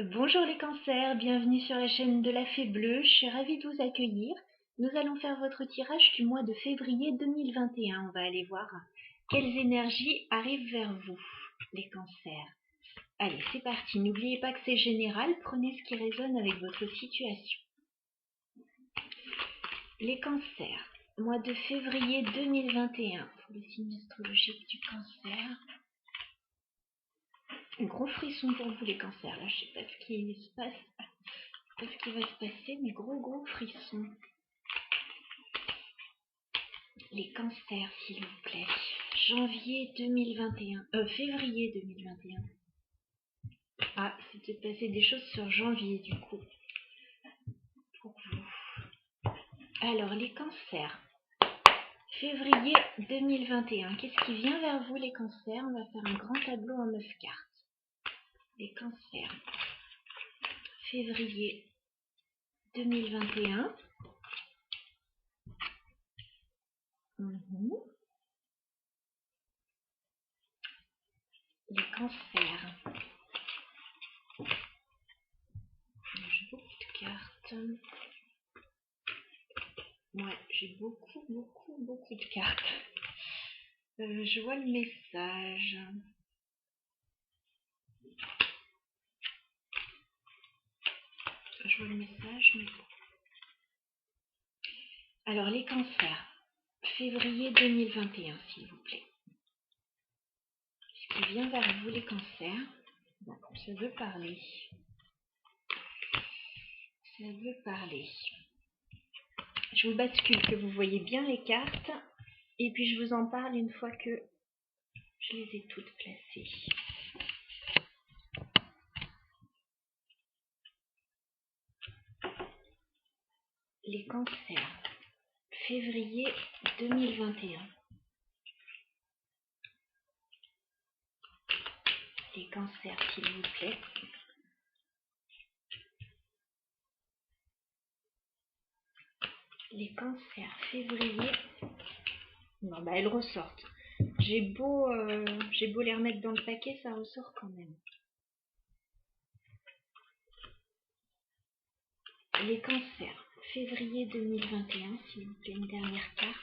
Bonjour les cancers, bienvenue sur la chaîne de la Fée Bleue, je suis ravie de vous accueillir. Nous allons faire votre tirage du mois de février 2021. On va aller voir quelles énergies arrivent vers vous, les cancers. Allez, c'est parti, n'oubliez pas que c'est général, prenez ce qui résonne avec votre situation. Les cancers, mois de février 2021, pour le signe astrologique du cancer. Un gros frisson pour vous les cancers, là je sais pas ce qui se passe, pas ce qui va se passer, mais gros frisson. Les cancers, s'il vous plaît. Janvier 2021. Février 2021. Ah, c'était passé des choses sur janvier, du coup. Pour vous. Alors, les cancers. Février 2021. Qu'est-ce qui vient vers vous, les cancers? On va faire un grand tableau en 9 cartes. Les cancers. Février 2021. Les cancers. J'ai beaucoup de cartes. Ouais, j'ai beaucoup de cartes. Je vois le message. Je vois le message, mais... Alors, les cancers. Février 2021, s'il vous plaît. Ce qui vient vers vous, les cancers. Bon, ça veut parler. Ça veut parler. Je vous bascule, que vous voyez bien les cartes. Et puis, je vous en parle une fois que je les ai toutes placées. Les cancers. Février 2021. Les cancers, s'il vous plaît. Les cancers, février. Non, bah elles ressortent. J'ai beau les remettre dans le paquet, ça ressort quand même. Les cancers, février 2021, s'il vous plaît, une dernière carte.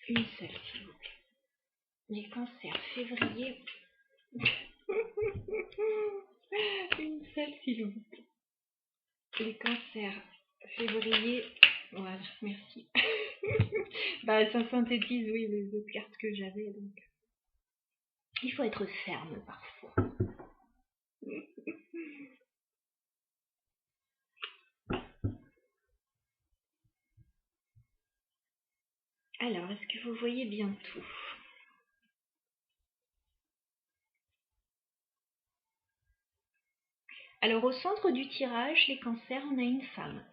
Une seule, s'il vous plaît. Les cancers, février. Une seule, s'il vous plaît. Les cancers, février. Voilà, merci. Bah, ça synthétise, oui, les autres cartes que j'avais, donc. Il faut être ferme parfois. Alors, est-ce que vous voyez bien tout? Alors, au centre du tirage, les cancers, on a une femme.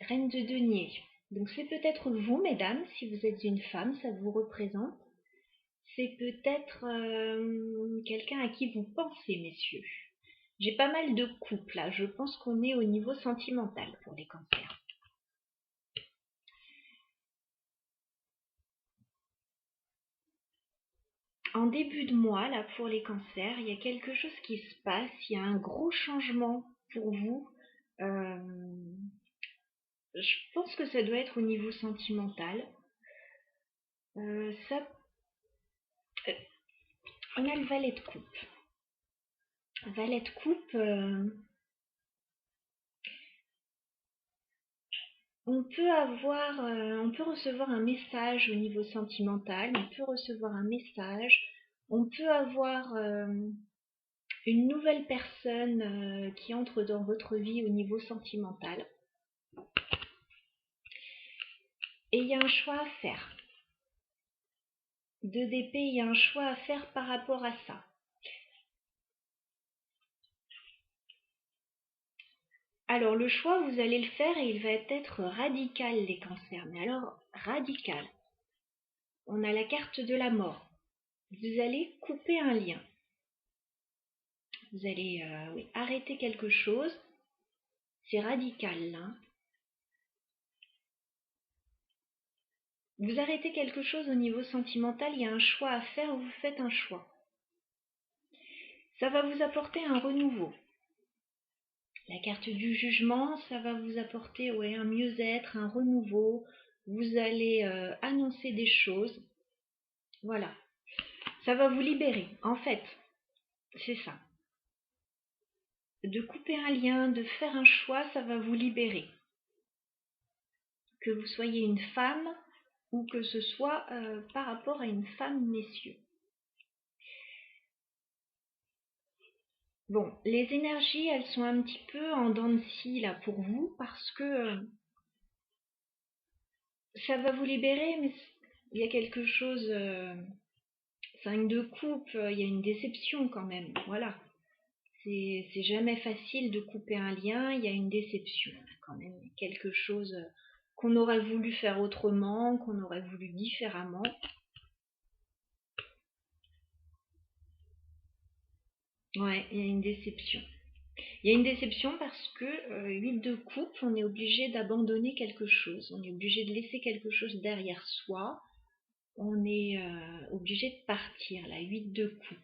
Reine de denier. Donc, c'est peut-être vous, mesdames, si vous êtes une femme, ça vous représente. C'est peut-être quelqu'un à qui vous pensez, messieurs. J'ai pas mal de couples, là. Je pense qu'on est au niveau sentimental pour les cancers. En début de mois, là, pour les cancers, il y a quelque chose qui se passe. Il y a un gros changement pour vous. Je pense que ça doit être au niveau sentimental. On a le valet de coupe. Valet de coupe, on peut recevoir un message au niveau sentimental, on peut recevoir un message, on peut avoir une nouvelle personne qui entre dans votre vie au niveau sentimental. Et il y a un choix à faire. 2 d'épée, il y a un choix à faire par rapport à ça. Alors le choix, vous allez le faire et il va être radical, les cancers. Mais alors, radical. On a la carte de la mort. Vous allez couper un lien. Vous allez arrêter quelque chose. C'est radical là. Vous arrêtez quelque chose au niveau sentimental, il y a un choix à faire, vous faites un choix. Ça va vous apporter un renouveau. La carte du jugement, ça va vous apporter un mieux-être, un renouveau. Vous allez annoncer des choses. Voilà. Ça va vous libérer. En fait, c'est ça. De couper un lien, de faire un choix, ça va vous libérer. Que vous soyez une femme ou que ce soit par rapport à une femme, messieurs. Bon, les énergies, elles sont un petit peu en dents de scie là pour vous parce que ça va vous libérer, mais il y a quelque chose, 5 de coupe, il y a une déception quand même, voilà. C'est jamais facile de couper un lien, il y a une déception quand même, quelque chose qu'on aurait voulu faire autrement, qu'on aurait voulu différemment. Ouais, il y a une déception. Il y a une déception parce que 8 de coupe, on est obligé d'abandonner quelque chose, on est obligé de laisser quelque chose derrière soi, on est obligé de partir, la 8 de coupe.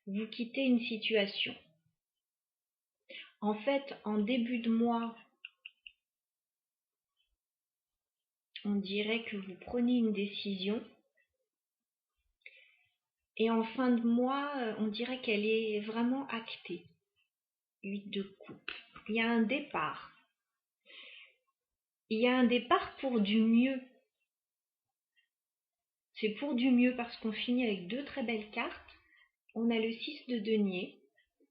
Vous quittez une situation. En fait, en début de mois, on dirait que vous prenez une décision. Et en fin de mois, on dirait qu'elle est vraiment actée. 8 de coupe. Il y a un départ. Il y a un départ pour du mieux. C'est pour du mieux parce qu'on finit avec 2 très belles cartes. On a le 6 de denier.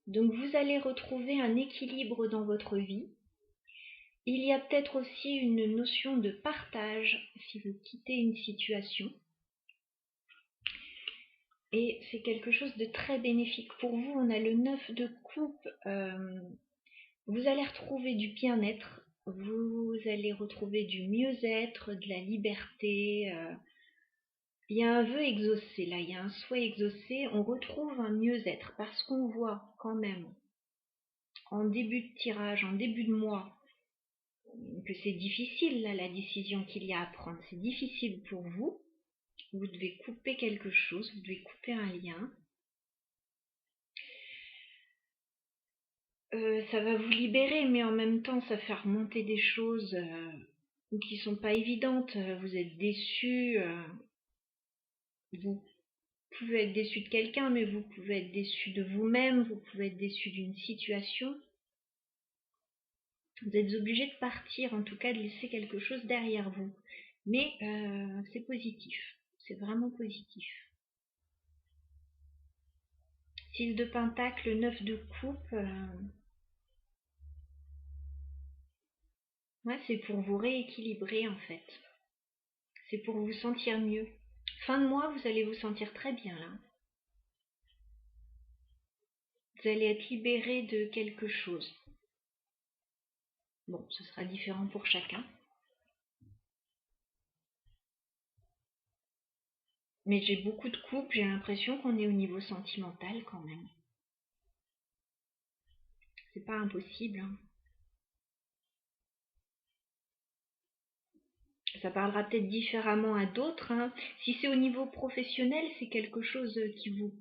Donc vous allez retrouver un équilibre dans votre vie. Il y a peut-être aussi une notion de partage si vous quittez une situation. Et c'est quelque chose de très bénéfique pour vous. On a le 9 de coupe. Vous allez retrouver du bien-être. Vous allez retrouver du mieux-être, de la liberté. Il y a un vœu exaucé là, il y a un souhait exaucé. On retrouve un mieux-être parce qu'on voit quand même en début de tirage, en début de mois, que c'est difficile là, la décision qu'il y a à prendre. C'est difficile pour vous. Vous devez couper quelque chose, vous devez couper un lien. Ça va vous libérer, mais en même temps, ça fait remonter des choses qui sont pas évidentes. Vous êtes déçu. Vous pouvez être déçu de quelqu'un, mais vous pouvez être déçu de vous-même. Vous pouvez être déçu d'une situation. Vous êtes obligé de partir, en tout cas de laisser quelque chose derrière vous. Mais c'est positif. C'est vraiment positif. 6 de pentacle, 9 de coupe. Ouais, c'est pour vous rééquilibrer en fait. C'est pour vous sentir mieux. Fin de mois, vous allez vous sentir très bien là. Vous allez être libéré de quelque chose. Bon, ce sera différent pour chacun. Mais j'ai beaucoup de couples, j'ai l'impression qu'on est au niveau sentimental quand même. C'est pas impossible. Hein. Ça parlera peut-être différemment à d'autres. Hein. Si c'est au niveau professionnel, c'est quelque chose qui vous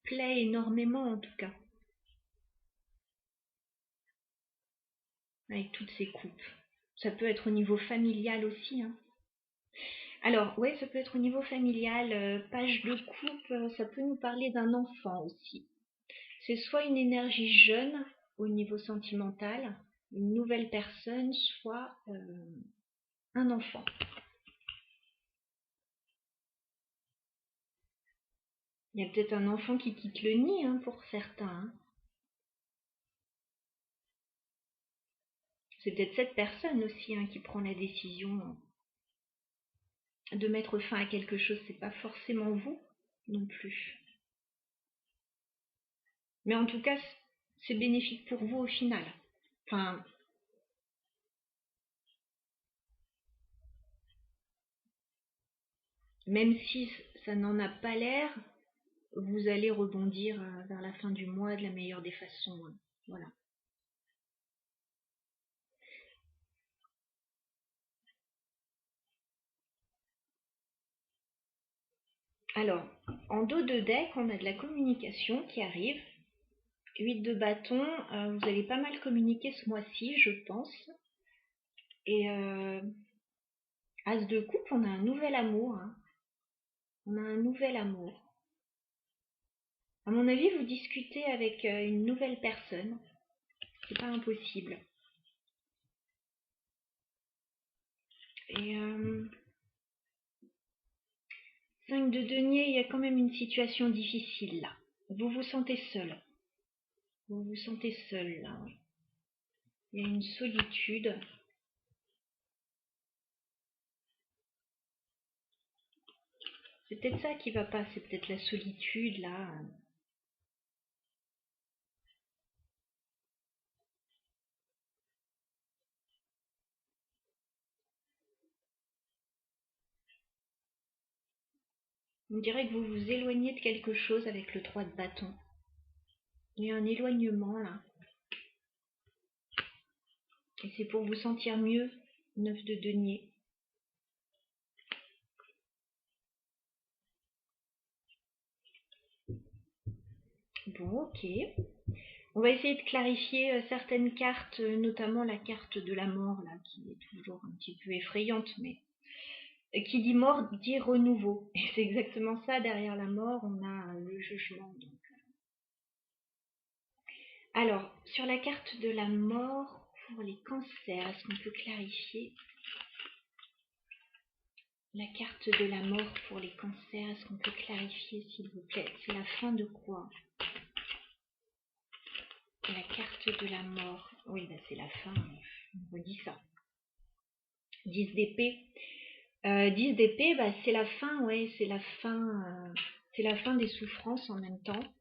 plaît énormément en tout cas. Avec toutes ces coupes. Ça peut être au niveau familial aussi. Hein. Alors, ouais, ça peut être au niveau familial. Page de coupe, ça peut nous parler d'un enfant aussi. C'est soit une énergie jeune au niveau sentimental, une nouvelle personne, soit un enfant. Il y a peut-être un enfant qui quitte le nid hein, pour certains. Hein. C'est peut-être cette personne aussi hein, qui prend la décision de mettre fin à quelque chose. C'est pas forcément vous non plus. Mais en tout cas, c'est bénéfique pour vous au final. Enfin, même si ça n'en a pas l'air, vous allez rebondir vers la fin du mois de la meilleure des façons. Hein. Voilà. Alors, en dos de deck, on a de la communication qui arrive. 8 de bâton, vous allez pas mal communiquer ce mois-ci, je pense. Et As de coupe, on a un nouvel amour. Hein. On a un nouvel amour. À mon avis, vous discutez avec une nouvelle personne. C'est pas impossible. Et 5 de denier, il y a quand même une situation difficile là. Vous vous sentez seul. Vous vous sentez seul là. Il y a une solitude. C'est peut-être ça qui va pas, c'est peut-être la solitude là. On dirait que vous vous éloignez de quelque chose avec le 3 de bâton. Il y a un éloignement là. Et c'est pour vous sentir mieux, 9 de denier. Bon, ok. On va essayer de clarifier certaines cartes, notamment la carte de la mort, là, qui est toujours un petit peu effrayante, mais qui dit mort dit renouveau. Et c'est exactement ça, derrière la mort, on a le jugement. Donc. Alors, sur la carte de la mort, pour les cancers, est-ce qu'on peut clarifier la carte de la mort pour les cancers? Est-ce qu'on peut clarifier, s'il vous plaît? C'est la fin de quoi? La carte de la mort. Oui, bah c'est la fin. On redit ça. 10 d'épée. 10 d'épée, bah c'est la fin, ouais, c'est la fin des souffrances en même temps.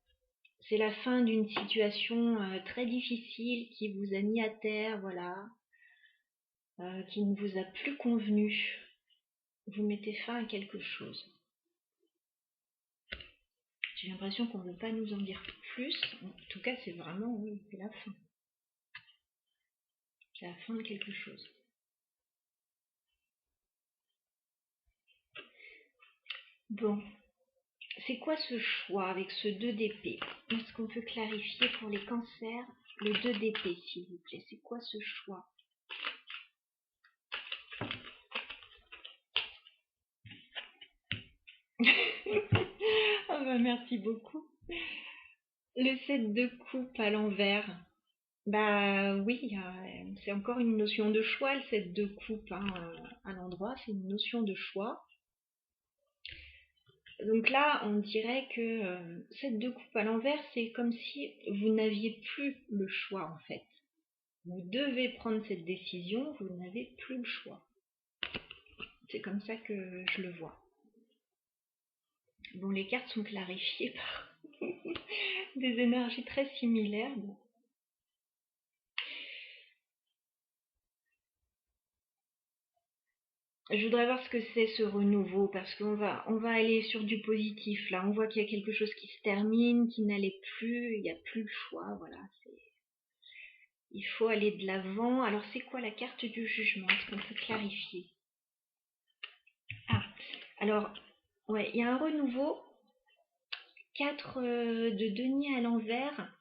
C'est la fin d'une situation très difficile qui vous a mis à terre, voilà, qui ne vous a plus convenu. Vous mettez fin à quelque chose. J'ai l'impression qu'on ne veut pas nous en dire plus. En tout cas, c'est vraiment, oui, c'est la fin. C'est la fin de quelque chose. Bon. C'est quoi ce choix avec ce 2 d'épée? Est-ce qu'on peut clarifier pour les cancers le 2 d'épée, s'il vous plaît? C'est quoi ce choix? Oh bah merci beaucoup. Le 7 de coupe à l'envers. Bah oui, c'est encore une notion de choix, le 7 de coupe hein, à l'endroit, c'est une notion de choix. Donc là, on dirait que 7 de coupe à l'envers, c'est comme si vous n'aviez plus le choix en fait. Vous devez prendre cette décision, vous n'avez plus le choix. C'est comme ça que je le vois. Bon, les cartes sont clarifiées par des énergies très similaires. Bon. Je voudrais voir ce que c'est ce renouveau, parce qu'on va aller sur du positif. Là, on voit qu'il y a quelque chose qui se termine, qui n'allait plus, il n'y a plus le choix. Voilà, il faut aller de l'avant. Alors, c'est quoi la carte du jugement? Est-ce qu'on peut clarifier? Ah, alors, ouais, il y a un renouveau. 4 de denier à l'envers.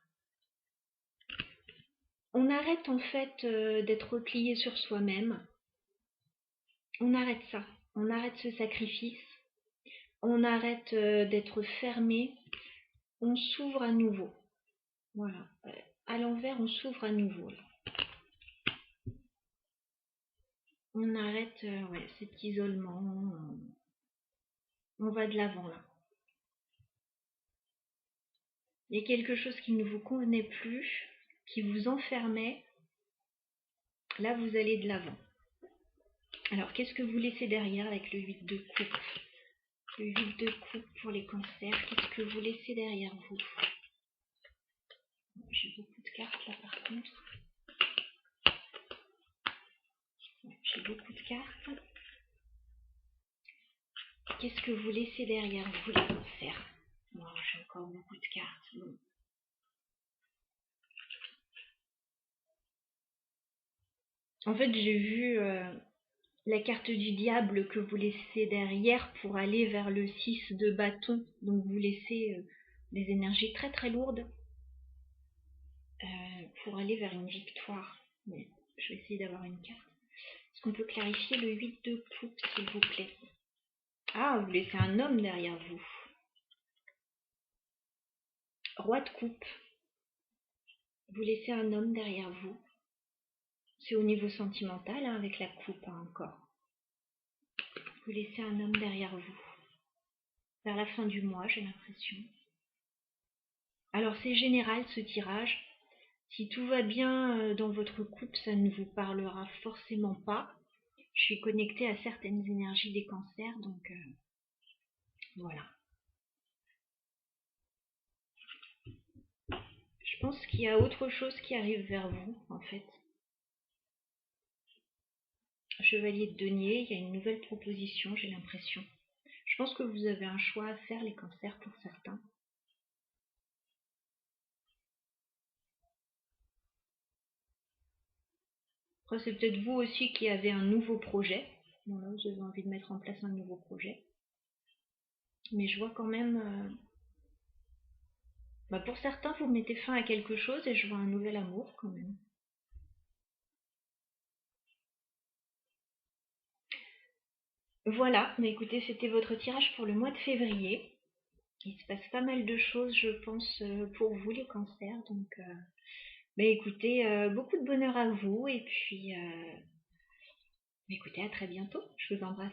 On arrête en fait d'être replié sur soi-même. On arrête ça. On arrête ce sacrifice. On arrête d'être fermé. On s'ouvre à nouveau. Voilà. À l'envers, on s'ouvre à nouveau. Là. On arrête ouais, cet isolement. On va de l'avant là. Il y a quelque chose qui ne vous convenait plus, qui vous enfermait. Là, vous allez de l'avant. Alors, qu'est-ce que vous laissez derrière avec le 8 de coupe? Le 8 de coupe pour les cancers, qu'est-ce que vous laissez derrière vous? J'ai beaucoup de cartes là par contre. J'ai beaucoup de cartes. Qu'est-ce que vous laissez derrière vous les cancers? Non, j'ai encore beaucoup de cartes. Bon. En fait, j'ai vu la carte du diable que vous laissez derrière pour aller vers le 6 de bâton. Donc vous laissez des énergies très très lourdes pour aller vers une victoire. Mais je vais essayer d'avoir une carte. Est-ce qu'on peut clarifier le 8 de coupe, s'il vous plaît? Ah, vous laissez un homme derrière vous. Roi de coupe. Vous laissez un homme derrière vous. C'est au niveau sentimental, hein, avec la coupe encore. Vous laissez un homme derrière vous. Vers la fin du mois, j'ai l'impression. Alors c'est général ce tirage. Si tout va bien dans votre couple, ça ne vous parlera forcément pas. Je suis connectée à certaines énergies des cancers, donc voilà. Je pense qu'il y a autre chose qui arrive vers vous, en fait. Chevalier de denier, il y a une nouvelle proposition, j'ai l'impression. Je pense que vous avez un choix à faire, les cancers, pour certains. Après, c'est peut-être vous aussi qui avez un nouveau projet. Bon, là, vous avez envie de mettre en place un nouveau projet. Mais je vois quand même... pour certains, vous mettez fin à quelque chose et je vois un nouvel amour quand même. Voilà, mais écoutez, c'était votre tirage pour le mois de février. Il se passe pas mal de choses, je pense, pour vous, les cancers. Donc, écoutez, beaucoup de bonheur à vous. Et puis, écoutez, à très bientôt. Je vous embrasse.